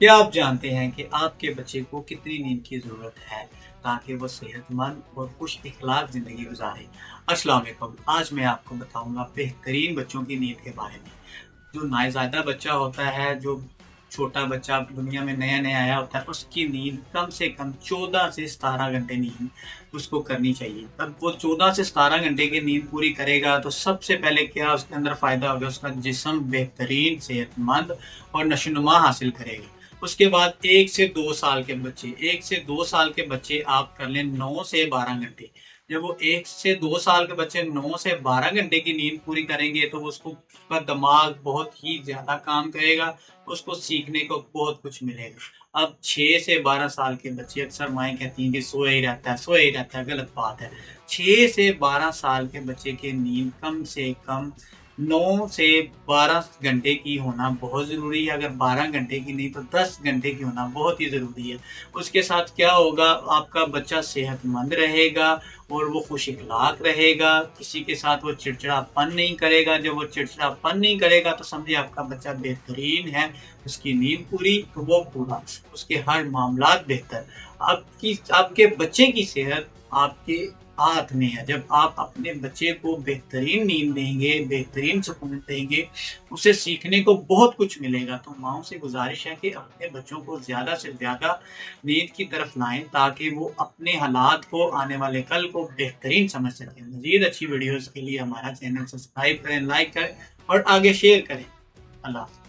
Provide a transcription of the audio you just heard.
क्या आप जानते हैं कि आपके बच्चे को कितनी नींद की ज़रूरत है ताकि वो सेहतमंद और खुश इखलाक ज़िंदगी गुजारे? अस्सलाम वालेकुम। आज मैं आपको बताऊँगा बेहतरीन बच्चों की नींद के बारे में। जो नाज़ायदा बच्चा होता है, जो छोटा बच्चा दुनिया में नया-नया आया होता है, उसकी नींद कम से कम 14 से 17 घंटे नींद उसको करनी चाहिए। अब वो 14 से 17 घंटे की नींद पूरी करेगा तो सबसे पहले क्या उसके अंदर फ़ायदा होगा, उसका जिस्म बेहतरीन, सेहतमंद और नशो-नुमा हासिल करेगा। उसके बाद 1 से 2 साल के बच्चे 1 से 2 साल के बच्चे आप कर लें 9 से 12 घंटे। जब वो 1 से 2 साल के बच्चे 9 से 12 घंटे की नींद पूरी करेंगे तो उसको उसका दिमाग बहुत ही ज़्यादा काम करेगा, उसको सीखने को बहुत कुछ मिलेगा। अब 6 से 12 साल के बच्चे अक्सर माएँ कहती हैं कि सोया ही रहता है, सोया ही रहता है, गलत बात है। 6 से 12 साल के बच्चे की नींद कम से कम 9 से 12 घंटे की होना बहुत ज़रूरी है। अगर 12 घंटे की नहीं तो 10 घंटे की होना बहुत ही ज़रूरी है। उसके साथ क्या होगा, आपका बच्चा सेहतमंद रहेगा और वो खुश इखलाक रहेगा, किसी के साथ वो चिड़चिड़ापन नहीं करेगा। जब वो चिड़चिड़ापन नहीं करेगा तो समझिए आपका बच्चा बेहतरीन है, उसकी नींद पूरी तो वो पूरा, उसके हर मामलात बेहतर। आपके बच्चे की सेहत आपके हाथ में है। जब आप अपने बच्चे को बेहतरीन नींद देंगे, बेहतरीन सुकून देंगे, उसे सीखने को बहुत कुछ मिलेगा। तो माँओं से गुज़ारिश है कि अपने बच्चों को ज़्यादा से ज़्यादा नींद की तरफ लाएँ ताकि वो अपने हालात को, आने वाले कल को बेहतरीन समझ सकें। मज़ीद अच्छी वीडियोज़ के लिए हमारा चैनल सब्सक्राइब करें, लाइक करें और आगे शेयर करें। अल्लाह हाफ़िज़।